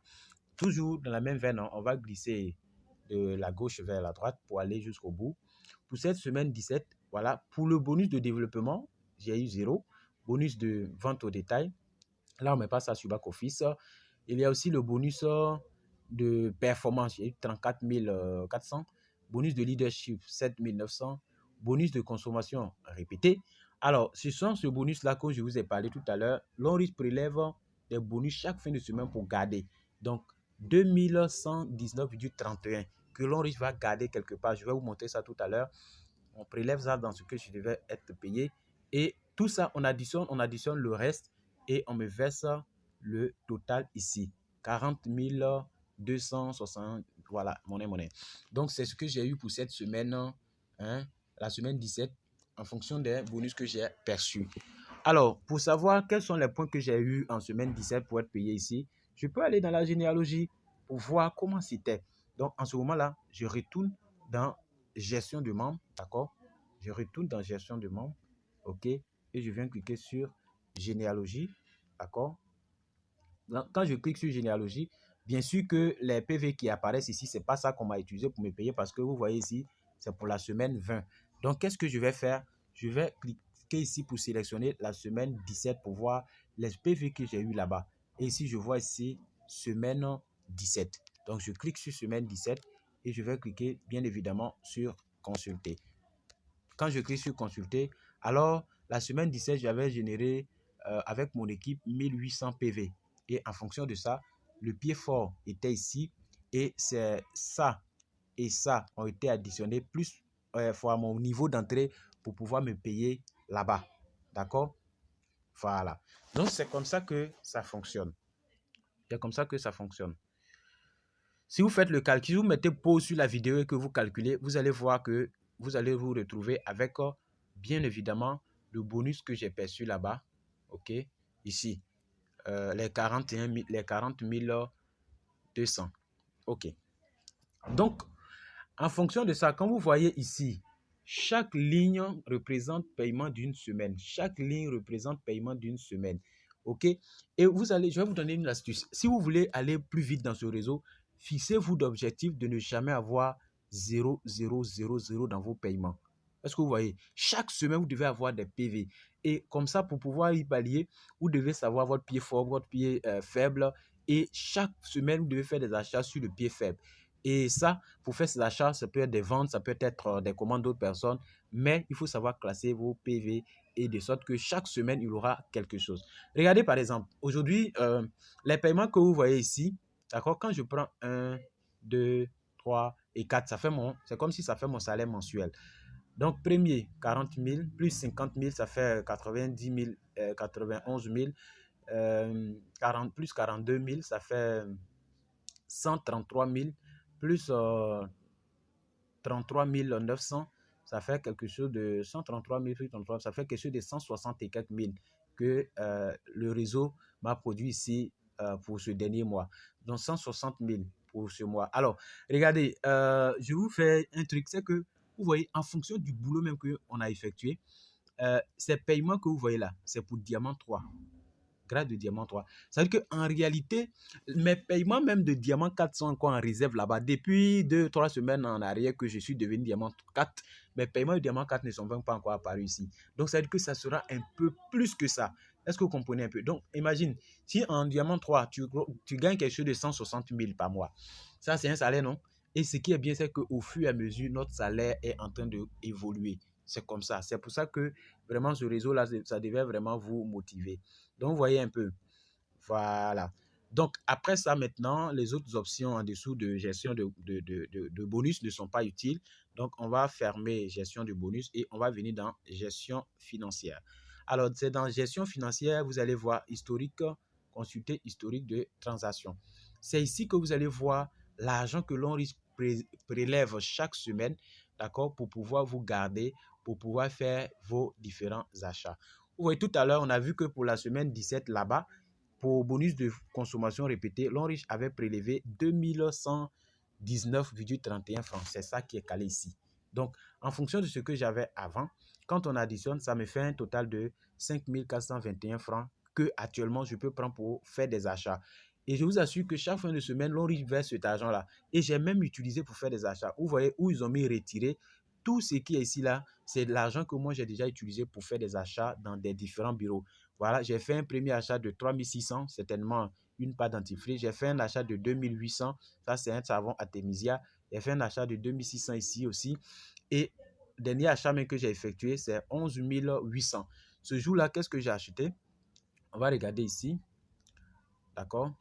A: toujours dans la même veine, on va glisser de la gauche vers la droite pour aller jusqu'au bout. Pour cette semaine 17, voilà, pour le bonus de développement, j'ai eu 0. Bonus de vente au détail, là, on ne met pas ça sur back office. Il y a aussi le bonus de performance, j'ai eu 34 400. Bonus de leadership, 7 900. Bonus de consommation répété. Alors, ce sont ce bonus-là que je vous ai parlé tout à l'heure. L'Onrich prélève des bonus chaque fin de semaine pour garder. Donc, 2119,31 que l'Onrich va garder quelque part. Je vais vous montrer ça tout à l'heure. On prélève ça dans ce que je devais être payé. Et tout ça, on additionne le reste et on me verse le total ici. 40 260, voilà, monnaie. Donc, c'est ce que j'ai eu pour cette semaine, hein, la semaine 17, en fonction des bonus que j'ai perçus. Alors, pour savoir quels sont les points que j'ai eu en semaine 17 pour être payé ici, je peux aller dans la généalogie pour voir comment c'était. Donc, en ce moment-là, je retourne dans gestion de membres, d'accord? Je retourne dans gestion de membres, ok? Et je viens cliquer sur généalogie, d'accord? Quand je clique sur généalogie, bien sûr que les PV qui apparaissent ici, ce n'est pas ça qu'on m'a utilisé pour me payer parce que vous voyez ici, c'est pour la semaine 20. Donc, qu'est-ce que je vais faire? Je vais cliquer ici pour sélectionner la semaine 17 pour voir les PV que j'ai eu là-bas. Et ici, je vois ici semaine 17. Donc, je clique sur semaine 17 et je vais cliquer bien évidemment sur consulter. Quand je clique sur consulter, alors la semaine 17, j'avais généré avec mon équipe 1800 PV. Et en fonction de ça, le pied fort était ici et c'est ça et ça ont été additionnés plus à mon niveau d'entrée pour pouvoir me payer là-bas. D'accord? Voilà. Donc, c'est comme ça que ça fonctionne. C'est comme ça que ça fonctionne. Si vous faites le calcul, vous mettez pause sur la vidéo et que vous calculez, vous allez voir que vous allez vous retrouver avec, bien évidemment, le bonus que j'ai perçu là-bas. OK? Ici, les 40 200. OK. Donc, en fonction de ça, quand vous voyez ici, chaque ligne représente paiement d'une semaine. Chaque ligne représente paiement d'une semaine. OK? Et je vais vous donner une astuce. Si vous voulez aller plus vite dans ce réseau, fixez-vous d'objectif de ne jamais avoir 0, 0, 0, 0 dans vos paiements. Est-ce que vous voyez? Chaque semaine, vous devez avoir des PV. Et comme ça, pour pouvoir y pallier, vous devez savoir votre pied fort, votre pied faible. Et chaque semaine, vous devez faire des achats sur le pied faible. Et ça, pour faire ces achats, ça peut être des ventes, ça peut être des commandes d'autres personnes, mais il faut savoir classer vos PV et de sorte que chaque semaine, il y aura quelque chose. Regardez par exemple, aujourd'hui, les paiements que vous voyez ici, d'accord, quand je prends 1, 2, 3 et 4, c'est comme si ça fait mon salaire mensuel. Donc, premier, 40 000, plus 50 000, ça fait 90 000, 91 000, plus 42 000, ça fait 133 000, plus 33 900, ça fait quelque chose de 133 000, ça fait quelque chose de 160 et quelques mille que le réseau m'a produit ici pour ce dernier mois. Donc 160 000 pour ce mois. Alors, regardez, je vous fais un truc, c'est que vous voyez, en fonction du boulot même qu'on a effectué, ces paiements que vous voyez là, c'est pour Diamant 3. Grade de Diamant 3. Ça veut dire qu'en réalité, mes paiements même de Diamant 4 sont encore en réserve là-bas. Depuis 2-3 semaines en arrière que je suis devenu Diamant 4, mes paiements de Diamant 4 ne sont même pas encore apparus ici. Donc, ça veut dire que ça sera un peu plus que ça. Est-ce que vous comprenez un peu? Donc, imagine, si en Diamant 3, tu gagnes quelque chose de 160 000 par mois. Ça, c'est un salaire, non? Et ce qui est bien, c'est qu'au fur et à mesure, notre salaire est en train d'évoluer. C'est comme ça. C'est pour ça que vraiment, ce réseau-là, ça devait vraiment vous motiver. Donc, vous voyez un peu. Voilà. Donc, après ça, maintenant, les autres options en dessous de gestion de bonus ne sont pas utiles. Donc, on va fermer gestion de bonus et on va venir dans gestion financière. Alors, c'est dans gestion financière, vous allez voir historique, consulter historique de transactions. C'est ici que vous allez voir l'argent que l'on prélève chaque semaine, d'accord, pour pouvoir vous garder, pour pouvoir faire vos différents achats. Vous voyez, tout à l'heure, on a vu que pour la semaine 17, là-bas, pour bonus de consommation répétée, l'Onrich avait prélevé 2119,31 francs. C'est ça qui est calé ici. Donc, en fonction de ce que j'avais avant, quand on additionne, ça me fait un total de 5421 francs que actuellement je peux prendre pour faire des achats. Et je vous assure que chaque fin de semaine, Longrich verse cet argent-là. Et j'ai même utilisé pour faire des achats. Vous voyez où ils ont mis retirer. Tout ce qui est ici, là, c'est de l'argent que moi, j'ai déjà utilisé pour faire des achats dans des différents bureaux. Voilà, j'ai fait un premier achat de 3600, certainement une pâte dentifrice. J'ai fait un achat de 2800, ça c'est un savon Artemisia. J'ai fait un achat de 2600 ici aussi. Et le dernier achat même que j'ai effectué, c'est 11 800. Ce jour-là, qu'est-ce que j'ai acheté? On va regarder ici. D'accord?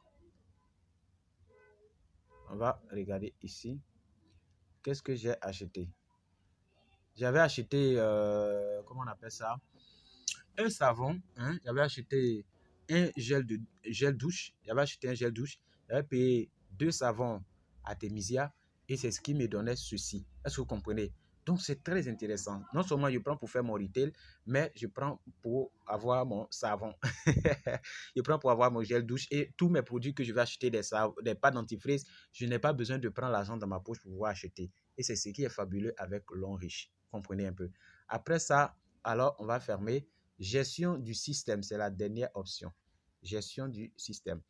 A: On va regarder ici. Qu'est-ce que j'ai acheté? J'avais acheté, comment on appelle ça? Un savon. Hein? J'avais acheté un gel douche. J'avais acheté un gel douche. J'avais payé 2 savons Artemisia et c'est ce qui me donnait ceci. Est-ce que vous comprenez? Donc, c'est très intéressant. Non seulement je prends pour faire mon retail, mais je prends pour avoir mon savon. Je prends pour avoir mon gel douche et tous mes produits que je vais acheter, des pâtes dentifrice, je n'ai pas besoin de prendre l'argent dans ma poche pour pouvoir acheter. Et c'est ce qui est fabuleux avec Longrich. Comprenez un peu. Après ça, alors, on va fermer. Gestion du système, c'est la dernière option. Gestion du système.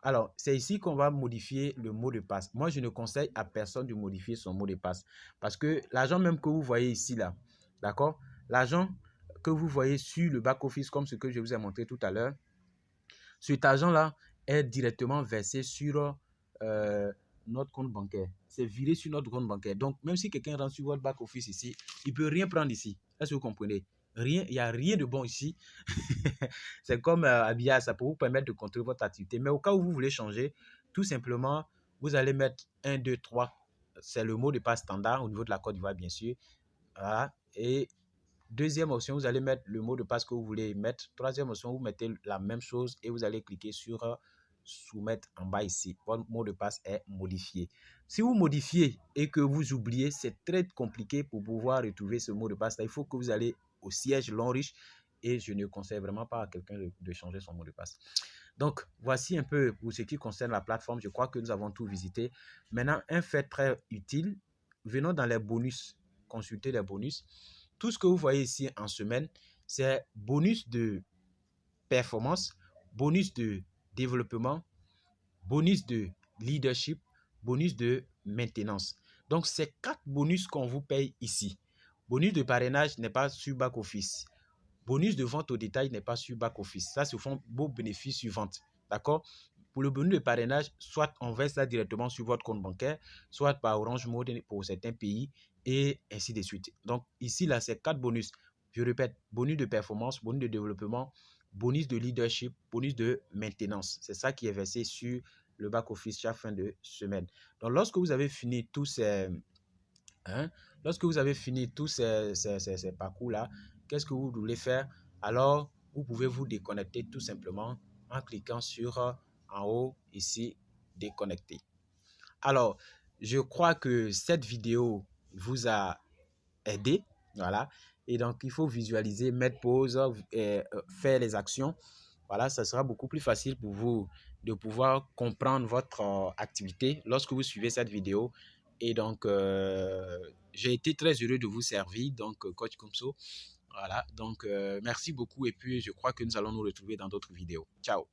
A: Alors, c'est ici qu'on va modifier le mot de passe. Moi, je ne conseille à personne de modifier son mot de passe. Parce que l'argent même que vous voyez ici, là, d'accord? L'argent que vous voyez sur le back-office, comme ce que je vous ai montré tout à l'heure, cet argent-là est directement versé sur notre compte bancaire. C'est viré sur notre compte bancaire. Donc, même si quelqu'un rentre sur votre back-office ici, il ne peut rien prendre ici. Est-ce que vous comprenez? Rien, il n'y a rien de bon ici. C'est comme Abia, ça peut vous permettre de contrôler votre activité. Mais au cas où vous voulez changer, tout simplement, vous allez mettre 1, 2, 3. C'est le mot de passe standard au niveau de la Côte d'Ivoire, bien sûr. Voilà. Et deuxième option, vous allez mettre le mot de passe que vous voulez mettre. Troisième option, vous mettez la même chose et vous allez cliquer sur soumettre en bas ici. Votre mot de passe est modifié. Si vous modifiez et que vous oubliez, c'est très compliqué pour pouvoir retrouver ce mot de passe. Il faut que vous allez au siège Longrich et je ne conseille vraiment pas à quelqu'un de changer son mot de passe. Donc, voici un peu pour ce qui concerne la plateforme. Je crois que nous avons tout visité. Maintenant, un fait très utile. Venons dans les bonus. Consulter les bonus. Tout ce que vous voyez ici en semaine, c'est bonus de performance, bonus de développement, bonus de leadership, bonus de maintenance. Donc, c'est 4 bonus qu'on vous paye ici. Bonus de parrainage n'est pas sur back-office. Bonus de vente au détail n'est pas sur back-office. Ça, ce sont vos bénéfices sur vente. D'accord? Pour le bonus de parrainage, soit on verse ça directement sur votre compte bancaire, soit par Orange Money pour certains pays, et ainsi de suite. Donc, ici, là, c'est 4 bonus. Je répète, bonus de performance, bonus de développement, bonus de leadership, bonus de maintenance. C'est ça qui est versé sur le back-office chaque fin de semaine. Donc, lorsque vous avez fini tous ces parcours-là, qu'est-ce que vous voulez faire? Alors, vous pouvez vous déconnecter tout simplement en cliquant sur en haut ici, déconnecter. Alors, je crois que cette vidéo vous a aidé. Voilà. Et donc, il faut visualiser, mettre pause, faire les actions. Voilà, ça sera beaucoup plus facile pour vous de pouvoir comprendre votre activité lorsque vous suivez cette vidéo. Et donc, j'ai été très heureux de vous servir, donc Coach Kumso. Voilà, donc merci beaucoup et puis je crois que nous allons nous retrouver dans d'autres vidéos. Ciao.